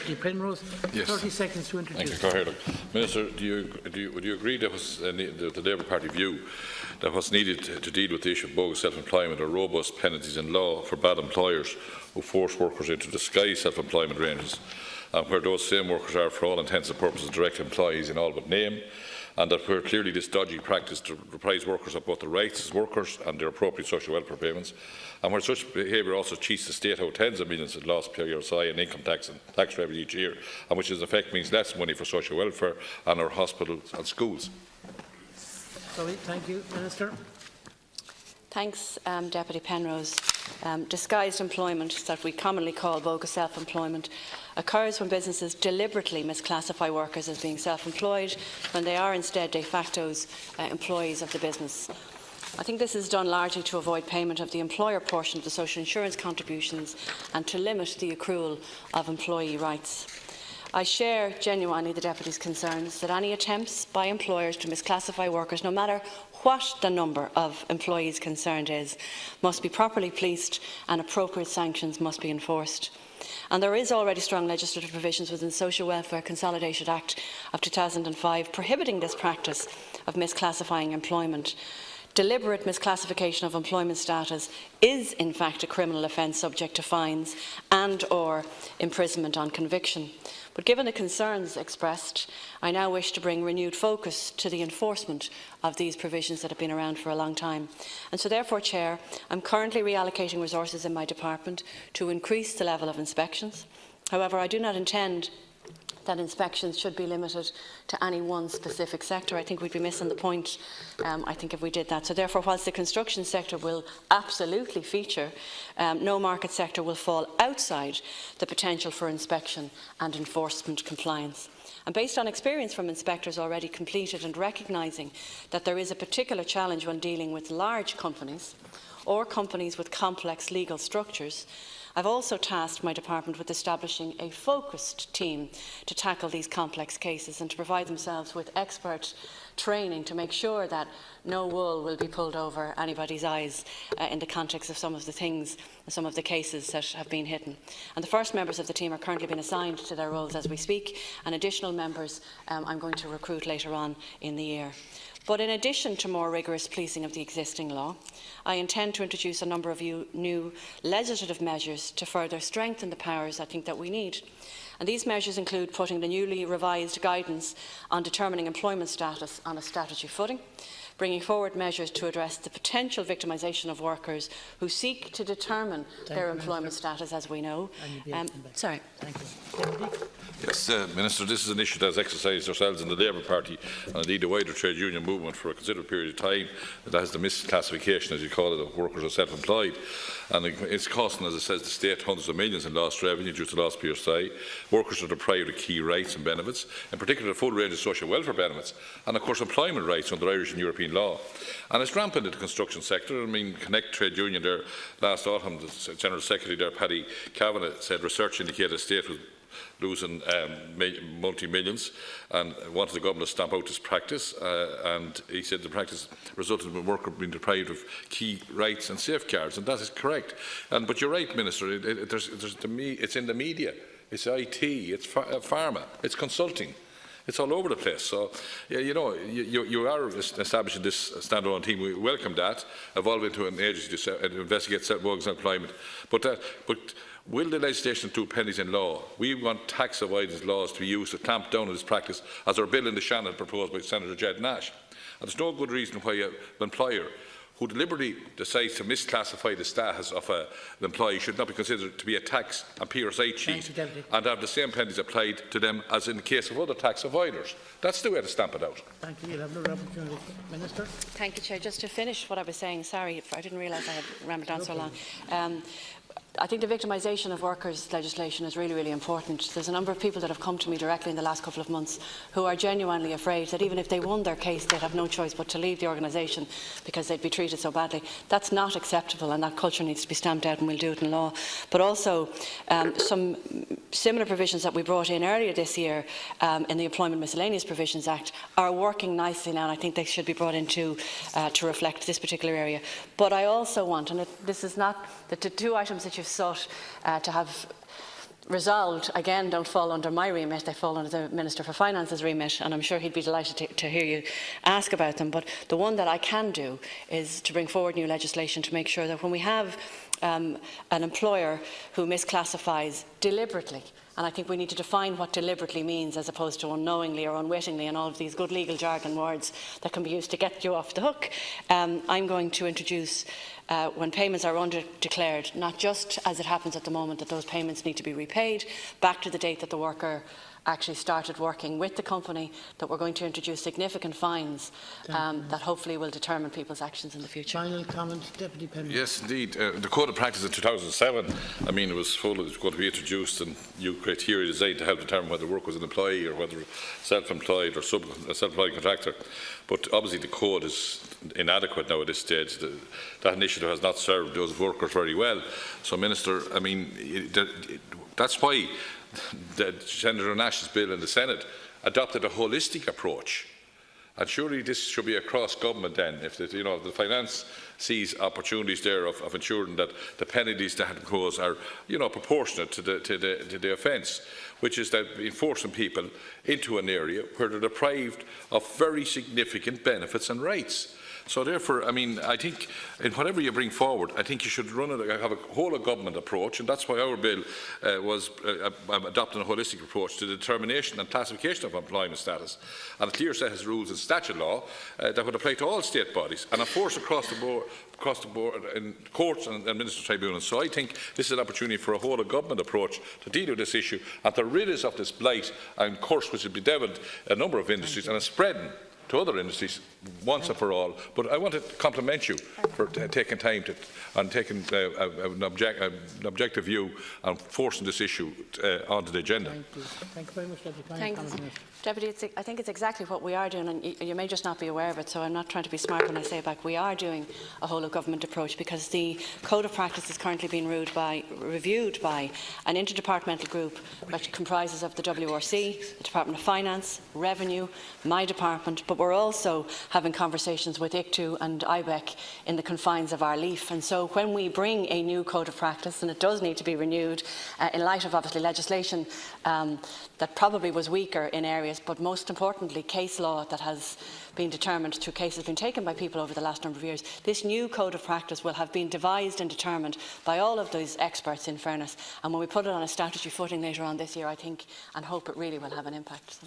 Deputy Penrose. Yes. 30 seconds to introduce. Thank you, Minister, would you agree that the Labour Party view that what's needed to deal with the issue of bogus self-employment are robust penalties in law for bad employers who force workers into disguised self-employment arrangements, and where those same workers are, for all intents and purposes, direct employees in all but name, and that where clearly this dodgy practice deprives workers of both the rights as workers and their appropriate social welfare payments, and where such behaviour also cheats the state out tens of millions in lost PRSI and income tax and tax revenue each year, and which in effect means less money for social welfare and our hospitals and schools. Thank you, Minister. Thanks, Deputy Penrose. Disguised employment, that we commonly call bogus self-employment, occurs when businesses deliberately misclassify workers as being self-employed when they are instead de facto employees of the business. I think this is done largely to avoid payment of the employer portion of the social insurance contributions and to limit the accrual of employee rights. I share genuinely the Deputy's concerns that any attempts by employers to misclassify workers, no matter what the number of employees concerned is, must be properly policed and appropriate sanctions must be enforced. And there is already strong legislative provisions within the Social Welfare Consolidated Act of 2005 prohibiting this practice of misclassifying employment. Deliberate misclassification of employment status is in fact a criminal offence subject to fines and/or imprisonment on conviction. But given the concerns expressed, I now wish to bring renewed focus to the enforcement of these provisions that have been around for a long time. And so therefore, Chair, I'm currently reallocating resources in my department to increase the level of inspections. However, I do not intend that inspections should be limited to any one specific sector. I think we'd be missing the point, I think, if we did that. So therefore, whilst the construction sector will absolutely feature, no market sector will fall outside the potential for inspection and enforcement compliance. And based on experience from inspectors already completed and recognising that there is a particular challenge when dealing with large companies or companies with complex legal structures, I've also tasked my department with establishing a focused team to tackle these complex cases and to provide themselves with expert training to make sure that no wool will be pulled over anybody's eyes in the context of some of the things, some of the cases that have been hidden. And the first members of the team are currently being assigned to their roles as we speak, and additional members I'm going to recruit later on in the year. But in addition to more rigorous policing of the existing law, I intend to introduce a number of new legislative measures to further strengthen the powers I think that we need. And these measures include putting the newly revised guidance on determining employment status on a statutory footing, bringing forward measures to address the potential victimisation of workers who seek to determine their employment status, as we know. Sorry. Thank you. Yes, Minister, this is an issue that has exercised ourselves in the Labour Party and indeed the wider trade union movement for a considerable period of time. That has the misclassification, as you call it, of workers as self-employed. And it's costing, as it says, the state hundreds of millions in lost revenue due to lost PSI. Workers are deprived of key rights and benefits, in particular the full range of social welfare benefits, and of course employment rights under Irish and European law. And it's rampant in the construction sector. I mean, Connect Trade Union there last autumn, the General Secretary there, Paddy Kavanagh, said research indicated the state was losing multi-millions and wanted the government to stamp out this practice, and he said the practice resulted in workers being deprived of key rights and safeguards, and that is correct. But you're right, Minister, it's in the media, it's IT, it's pharma, it's consulting. It's all over the place. So, you are establishing this standalone team. We welcome that, evolve into an agency to investigate bogus employment. But will the legislation include penalties in law? We want tax avoidance laws to be used to clamp down on this practice, as our bill in the Shannon proposed by Senator Jed Nash. And there's no good reason why an employer who deliberately decides to misclassify the status of an employee should not be considered to be a tax and PRSI cheat and have the same penalties applied to them as in the case of other tax avoiders. That's the way to stamp it out. Thank you. You'll have another opportunity. Minister. Thank you, Chair. Just to finish what I was saying, sorry, I didn't realise I had rambled on so long. I think the victimisation of workers legislation is really, really important. There's a number of people that have come to me directly in the last couple of months who are genuinely afraid that even if they won their case, they'd have no choice but to leave the organisation because they'd be treated so badly. That's not acceptable, and that culture needs to be stamped out, and we'll do it in law. But also, some similar provisions that we brought in earlier this year in the Employment Miscellaneous Provisions Act are working nicely now, and I think they should be brought into to reflect this particular area. But I also want, and this is not the two items that you've sought to have resolved, again, don't fall under my remit, they fall under the Minister for Finance's remit, and I'm sure he'd be delighted to hear you ask about them. But the one that I can do is to bring forward new legislation to make sure that when we have an employer who misclassifies deliberately, and I think we need to define what deliberately means as opposed to unknowingly or unwittingly and all of these good legal jargon words that can be used to get you off the hook. I'm going to introduce, when payments are under-declared, not just as it happens at the moment that those payments need to be repaid, back to the date that the worker actually started working with the company, that we're going to introduce significant fines that hopefully will determine people's actions in the future. Final comment, Deputy Penrose. Yes, indeed. The Code of Practice in 2007, I mean, it was going to be introduced and new criteria designed to help determine whether work was an employee or whether self-employed or a self-employed contractor. But obviously the code is inadequate now at this stage. That initiative has not served those workers very well. So, Minister, I mean, that's why Senator Nash's bill in the Senate adopted a holistic approach. And surely this should be across government then, if the finance sees opportunities there of ensuring that the penalties that impose are proportionate to the offence, which is that enforcing people into an area where they're deprived of very significant benefits and rights. So therefore, I mean, I think in whatever you bring forward, I think you should have a whole of government approach, and that's why our bill was adopting a holistic approach to the determination and classification of employment status, and a clear set of rules in statute law that would apply to all state bodies and enforced across the board in courts and administrative tribunals. So I think this is an opportunity for a whole of government approach to deal with this issue and to rid us of this blight and curse which has bedeviled a number of industries and is spreading to other industries once and for all. But I want to compliment you for taking time and taking an objective view and forcing this issue onto the agenda. Thank you. Thank you very much, Deputy. Thanks, Deputy. I think it's exactly what we are doing, and you may just not be aware of it, so I'm not trying to be smart when I say it back. We are doing a whole-of-government approach because the Code of Practice is currently being reviewed by an interdepartmental group which comprises of the WRC, the Department of Finance, Revenue, my department, but we're also having conversations with ICTU and IBEC in the confines of our LEAF. And so when we bring a new Code of Practice, and it does need to be renewed in light of obviously legislation that probably was weaker in areas, but most importantly case law that has been determined through cases being taken by people over the last number of years, this new Code of Practice will have been devised and determined by all of those experts, in fairness, and when we put it on a statutory footing later on this year, I think and hope it really will have an impact.